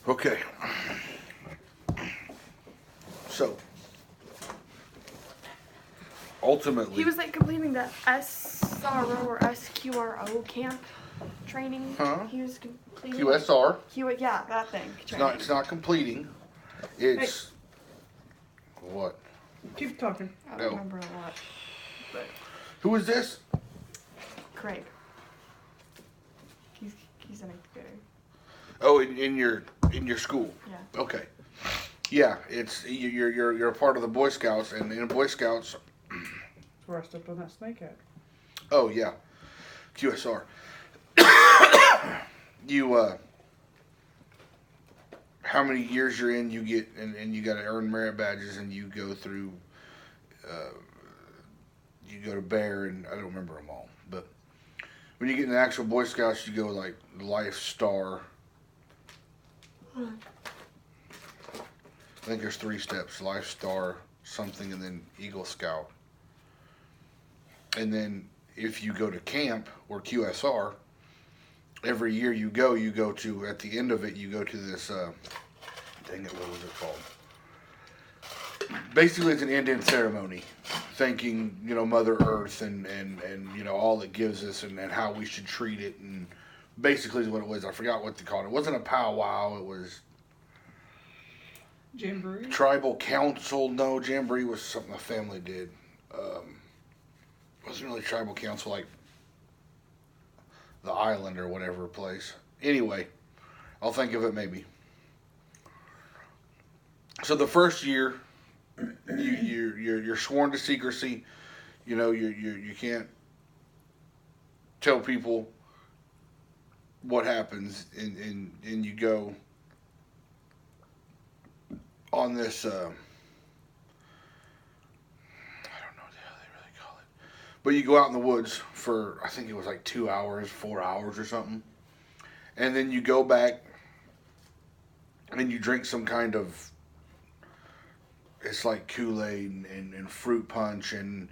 Okay. So, ultimately, He was like completing the SRO or SQRO camp training. huh? He was completing QSR. Yeah, that thing. It's not. Training. It's not completing. It's what? Keep talking. I No. don't remember a lot, but Who is this? Craig. He's in a good. Oh, in your school. Yeah. Okay. Yeah, it's you're a part of the Boy Scouts, and in Boy Scouts. That's where I stepped on that snake at. Oh yeah, QSR. You how many years you're in, you get and you got to earn merit badges, and you go through. You go to Bear, and I don't remember them all, but when you get in the actual Boy Scouts, you go like Life Star. I think there's 3 steps: Life Star, something, and then Eagle Scout. And then if you go to camp or QSR, every year you go to, at the end of it, you go to this, dang it, what was it called? Basically, it's an end-in ceremony, thanking, Mother Earth and all it gives us and how we should treat it. And basically is what it was. I forgot what they called it. It wasn't a powwow. It was Jamboree? tribal council. No, Jamboree was something the family did. It wasn't really tribal council like the island or whatever place. Anyway, I'll think of it maybe. So the first year, you're sworn to secrecy. You can't tell people what happens, and you go on this. I don't know what the hell they really call it, but you go out in the woods for, I think it was like 2 hours, 4 hours or something, and then you go back and you drink some kind of. It's like Kool-Aid and fruit punch and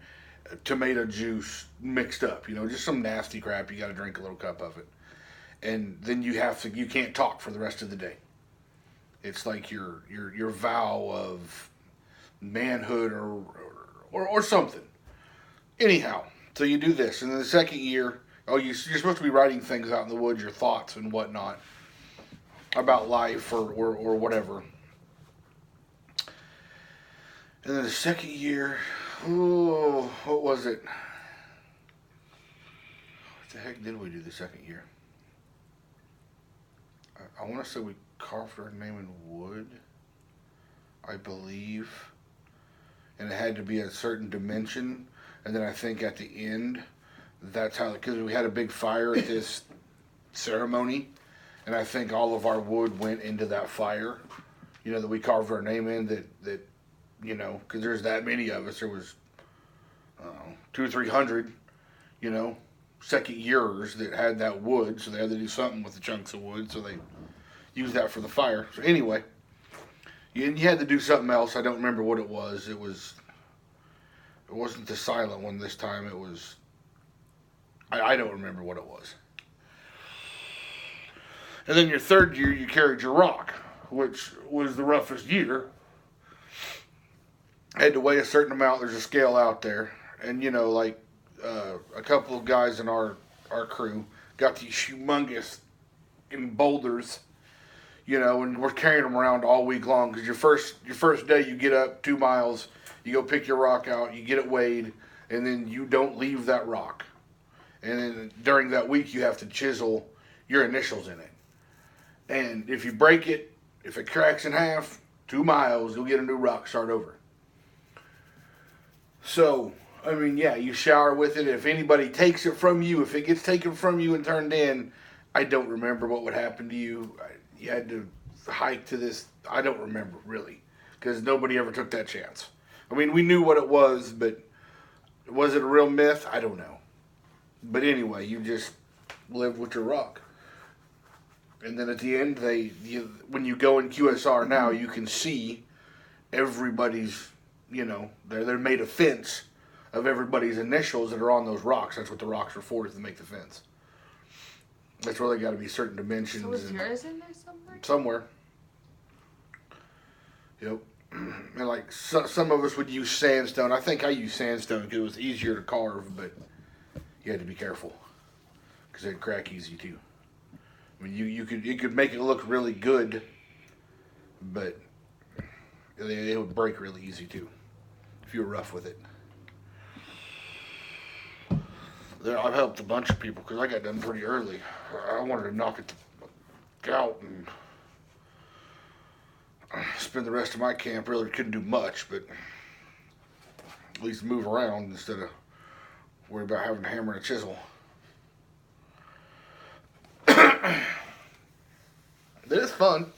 tomato juice mixed up, just some nasty crap. You got to drink a little cup of it, and then you can't talk for the rest of the day. It's like your vow of manhood or something. Anyhow, so you do this, and then the second year, you're supposed to be writing things out in the woods, your thoughts and whatnot about life or whatever. And then the second year, what was it? What the heck did we do the second year? I want to say we carved our name in wood, I believe. And it had to be a certain dimension. And then I think at the end, that's how, because we had a big fire at this ceremony. And I think all of our wood went into that fire, that we carved our name in, that because there's that many of us. There was, 200 or 300, second yearers that had that wood, so they had to do something with the chunks of wood, so they used that for the fire. So anyway, you had to do something else. I don't remember what it was. It wasn't the silent one this time. It was, I don't remember what it was. And then your third year, you carried your rock, which was the roughest year. Had to weigh a certain amount. There's a scale out there, and a couple of guys in our crew got these humongous boulders, and we're carrying them around all week long. Because your first day, you get up 2 miles, you go pick your rock out, you get it weighed, and then you don't leave that rock. And then during that week, you have to chisel your initials in it. And if you break it, if it cracks in half, 2 miles, you'll get a new rock, start over. So, you shower with it. If anybody takes it from you, if it gets taken from you and turned in, I don't remember what would happen to you. You had to hike to this. I don't remember, really, because nobody ever took that chance. We knew what it was, but was it a real myth? I don't know. But anyway, you just lived with your rock. And then at the end, when you go in QSR now, you can see everybody's, they're made a fence of everybody's initials that are on those rocks. That's what the rocks are for, is to make the fence. That's where they got to be certain dimensions. So was yours in there somewhere? Somewhere. Yep. And like some of us would use sandstone. I think I used sandstone because it was easier to carve, but you had to be careful because it'd crack easy too. I mean, you could make it look really good, but it would break really easy too if you were rough with it. I've helped a bunch of people because I got done pretty early. I wanted to knock it out and spend the rest of my camp. Really couldn't do much, but at least move around instead of worry about having a hammer and a chisel. It is fun.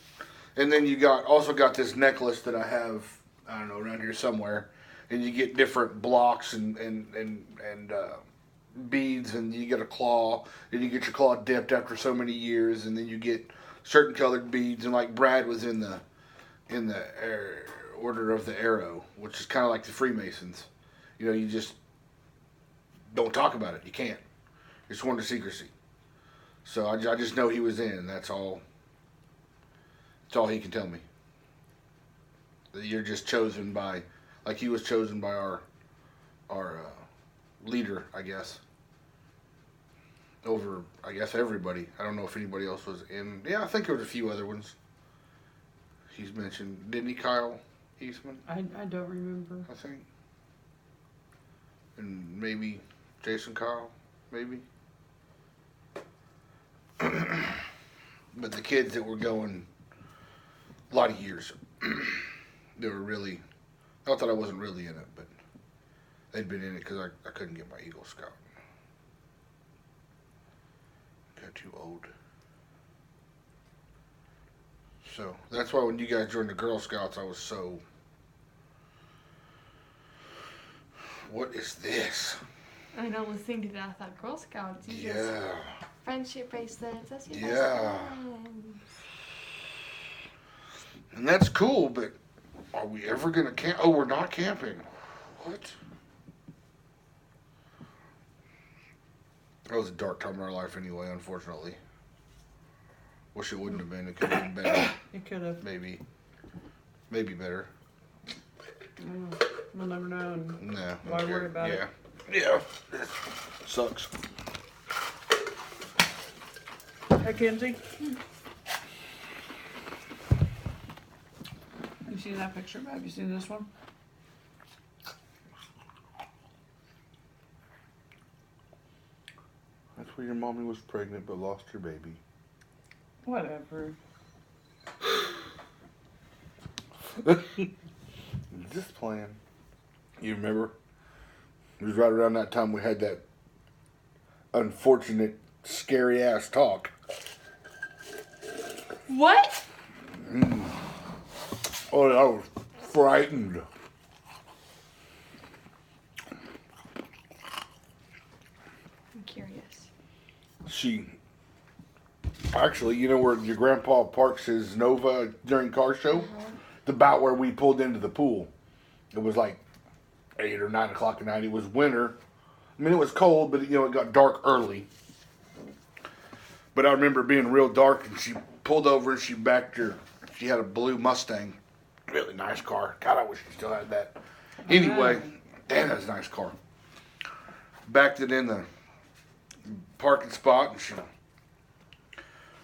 And then you also got this necklace that I have, I don't know, around here somewhere, and you get different blocks and beads, and you get a claw, and you get your claw dipped after so many years, and then you get certain colored beads, and like Brad was in the Order of the Arrow, which is kind of like the Freemasons. You know, you just don't talk about it. You can't. You're sworn to secrecy. So I just know he was in. That's all. That's all he can tell me. That you're just chosen by, like he was chosen by our leader, I guess. Over, I guess, everybody. I don't know if anybody else was in. Yeah, I think there was a few other ones. He's mentioned, didn't he, Kyle Eastman? I don't remember. I think. And maybe Jason Kyle, maybe. But the kids that were going a lot of years, they were really, not that I wasn't really in it, but they'd been in it because I couldn't get my Eagle Scout. Got too old. So that's why when you guys joined the Girl Scouts, I was so, what is this? I know, listening to that, I thought Girl Scouts. You just Yeah. friendship bracelets. That's your Yeah. best friends. And that's cool, but are we ever going to camp? Oh, we're not camping. What? That was a dark time in our life anyway, unfortunately. Wish it wouldn't have been. It could have been better. It could have. Maybe better. We'll never know. And No. why worry about it? Yeah. It sucks. Hey, Kenzie. You seen that picture? Have you seen this one? That's where your mommy was pregnant but lost her baby. Whatever. Just playing. You remember? It was right around that time we had that unfortunate, scary ass talk. What? Oh, I was frightened. I'm curious. Actually, you know where your grandpa parks his Nova during car show? The about where we pulled into the pool. It was like 8 or 9 o'clock at night. It was winter. I mean, it was cold, but it got dark early. But I remember it being real dark, and she pulled over and she backed her. She had a blue Mustang. Really nice car. God, I wish she still had that. Anyway, damn, that's a nice car. Backed it in the parking spot, and she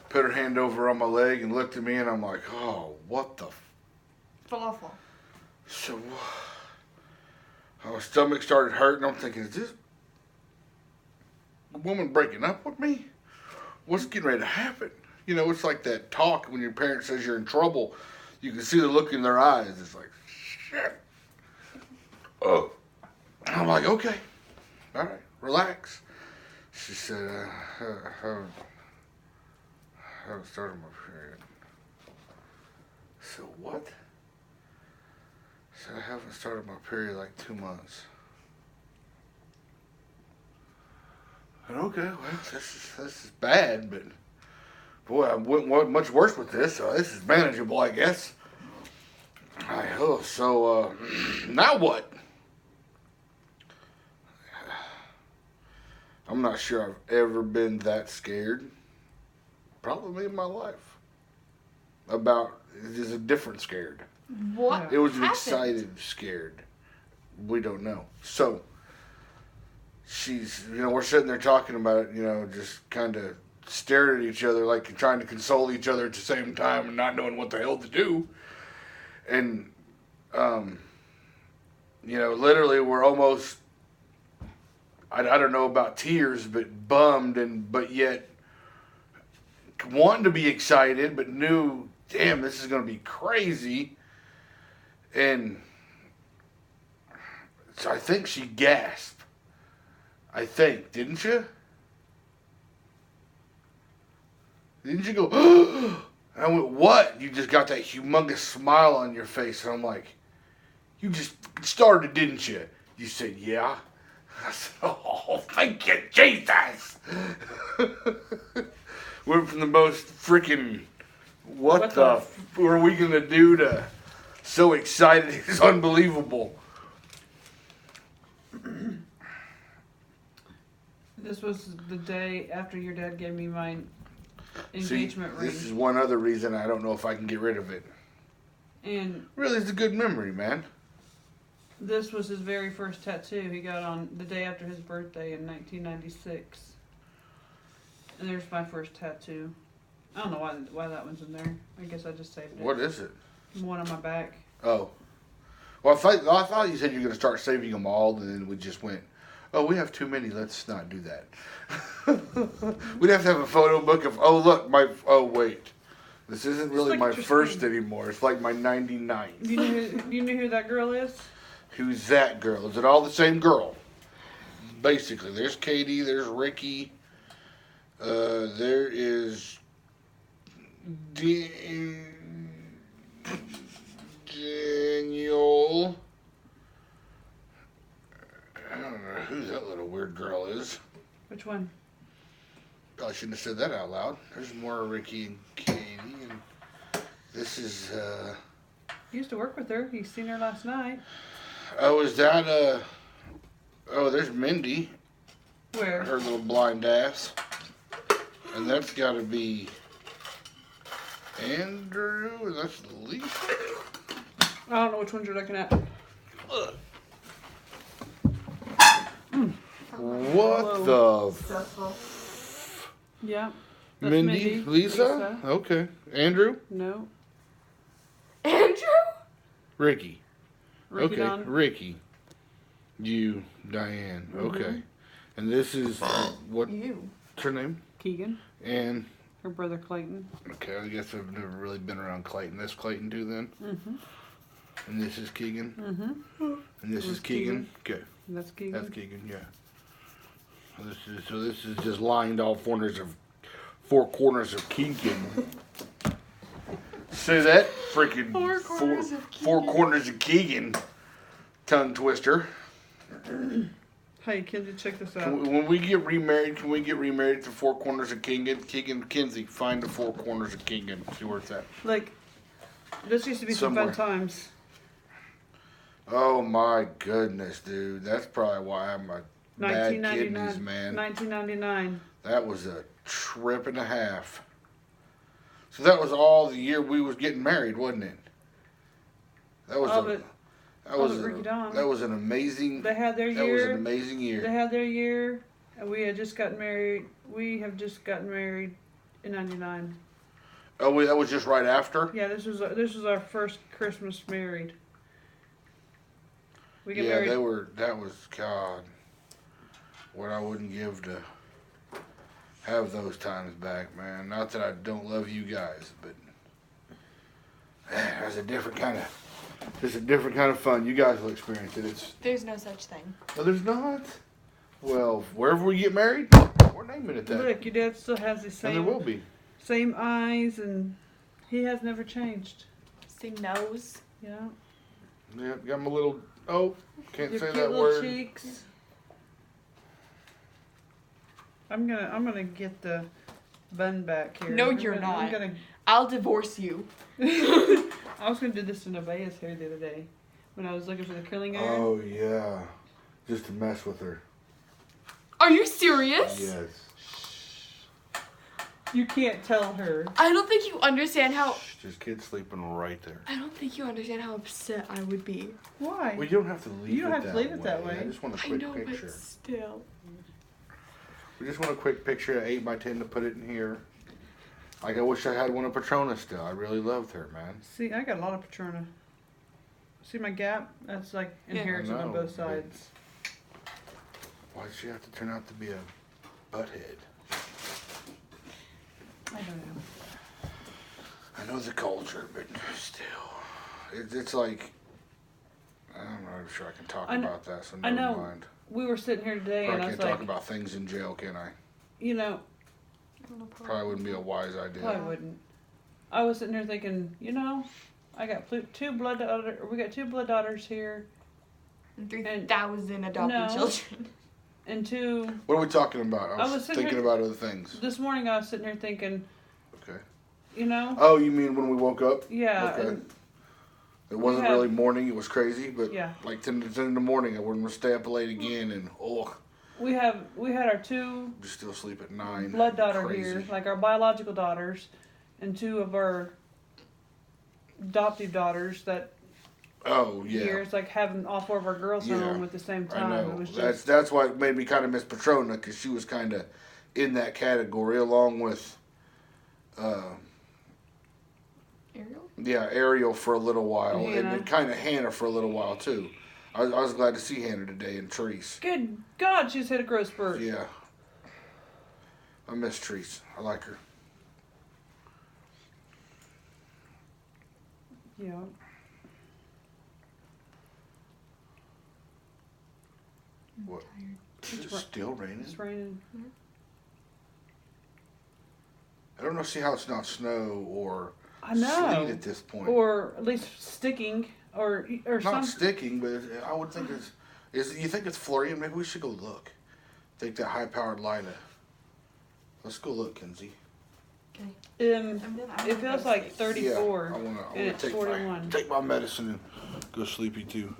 put her hand over on my leg and looked at me, and I'm like, oh, what the Falafel. So, my stomach started hurting. I'm thinking, is this woman breaking up with me? What's getting ready to happen? It's like that talk when your parent says you're in trouble. You can see the look in their eyes. It's like, shit. Oh. And I'm like, okay. All right, relax. She said, I haven't started my period. So what? So I haven't started my period like 2 months. And okay, well, this is bad, but boy, I wouldn't want much worse with this, so this is manageable, I guess. So now what? I'm not sure I've ever been that scared. Probably in my life. about. Is a different scared. What? It was an happened? excited scared. We don't know. So she's, we're sitting there talking about it, just kind of staring at each other like trying to console each other at the same time and not knowing what the hell to do. And, literally we're almost, I don't know about tears, but bummed but yet wanting to be excited, but knew, damn, this is going to be crazy. And so I think she gasped. I think, didn't you? Didn't you go, and I went, what? You just got that humongous smile on your face. And I'm like, you just started, didn't you? You said, yeah. I said, oh, thank you, Jesus. Went from the most freaking, what the are we going to do to, so excited, it's unbelievable. This was the day after your dad gave me my engagement ring. This is one other reason I don't know if I can get rid of it. And Really, it's a good memory, man. this was his very first tattoo he got on the day after his birthday in 1996. And there's my first tattoo. I don't know why that one's in there. I guess I just saved it. What is it? One on my back. Oh. Well, I thought you said you were going to start saving them all, and then we just went, oh, we have too many. Let's not do that. We'd have to have a photo book of, oh, look, wait. This isn't really like my your first screen. anymore. It's like my 99th. You know who that girl is? Who's that girl? Is it all the same girl? Basically, there's Katie, there's Ricky, there is Daniel. I don't know who that little weird girl is. Which one? I shouldn't have said that out loud. There's more Ricky and Katie, and this is, You used to work with her. You seen her last night. oh, is that, oh, there's Mindy, Where? her little blind ass. And that's gotta be Andrew, and that's Lisa. I don't know which ones you're looking at. What the Yeah. That's Mindy? Lisa? Okay. Andrew? No. Andrew? Ricky. Ricky Okay. Don. Ricky. You, Diane. Okay. And this is, what's You. her name? Keegan. And, Her brother Clayton. okay, I guess I've never really been around Clayton. That's Clayton too then? Mm-hmm. And this is Keegan? Mm-hmm. And this Who's is Keegan? Okay. That's Keegan. That's Keegan, yeah. So this is just lined all four corners of Keegan. Say that freaking four corners of Keegan tongue twister. Hey, Kinsey, check this out. When we get remarried, can we get remarried to four corners of Keegan? Kinsey, find the four corners of Keegan. See where it's at. Like, this used to be Somewhere. some fun times. Oh my goodness, dude. That's probably why I have my bad kidneys, 1999. man. 1999. That was a trip and a half. So that was all the year we was getting married, wasn't it? That was Ricky Don. that was an amazing. They had their That was an year. amazing year. They had their year, and we had just gotten married. We have just gotten married in '99. Oh, wait, that was just right after. Yeah, this was our first Christmas married. We get Yeah, married. that was God. What I wouldn't give to have those times back, man. Not that I don't love you guys, but man, that's a different kind of fun. You guys will experience it. There's no such thing. Oh, there's not. Well, wherever we get married, we're naming it that. Look, your dad still has the And same there will be. same eyes, and he has never changed. Same nose. Yeah. Yeah, got my little. Oh, can't Your say cute that little word. cheeks. I'm gonna get the bun back here. No, I'm you're gonna- not. I'm gonna. I'll divorce you. I was gonna do this to Nevaeh's hair the other day when I was looking for the curling iron. Oh yeah, just to mess with her. Are you serious? Yes. You can't tell her. I don't think you understand how. Shh, there's kids sleeping right there. I don't think you understand how upset I would be. Why? Well, you don't have to leave You don't it have to that leave way. it that way. I just want a I quick know, picture. but still. We just want a quick picture of 8x10 to put it in here. Like, I wish I had one of Patrona still. I really loved her, man. See, I got a lot of Patrona. See my gap? That's like Yeah. inherited I on know, both but- sides. Why'd she have to turn out to be a butthead? I don't know. I know the culture, but still. It's like, I'm not sure I can talk I kn- about that, so I never know. mind. We were sitting here today Probably and I can't was talk like, about things in jail, can I? you know, Probably wouldn't be a wise idea. probably wouldn't. I was sitting here thinking, you know, I got two blood daughters. We got two blood daughters here, 3,000 adopted No. children. and two. What are we talking about? I I was was sitting thinking here- about other things. This morning I was sitting here thinking, Okay. you know, Oh, you mean when we woke up? yeah, Okay. and It wasn't have- really morning, it was crazy, but yeah. like 10 in the morning, I wouldn't stay up late again, and We had our two just still sleep at 9. blood daughter Crazy. here, like our biological daughters, and two of our adoptive daughters that Oh, yeah. here it's like having all four of our girls Yeah. home at the same I time. know. It was That's just that's why it made me kind of miss Patrona, because she was kind of in that category, along with, Ariel? Ariel for a little while, Hannah. and kind of Hannah for a little while too. I was glad to see Hannah today and Treese. good. God, she's hit a growth spurt. Yeah. I miss Treese. I like her. Yeah. What? Is it It's ra- still raining? It's raining. I don't know. See how it's not snow or I know. sleet at this point. Or at least sticking, or Not some. sticking, but I would think it's. You think it's flurrying? Maybe we should go look. Take that high-powered light. Let's go look, Kenzie. It feels like Yeah, 34, I wanna and it's take 41. take my medicine and go sleepy too.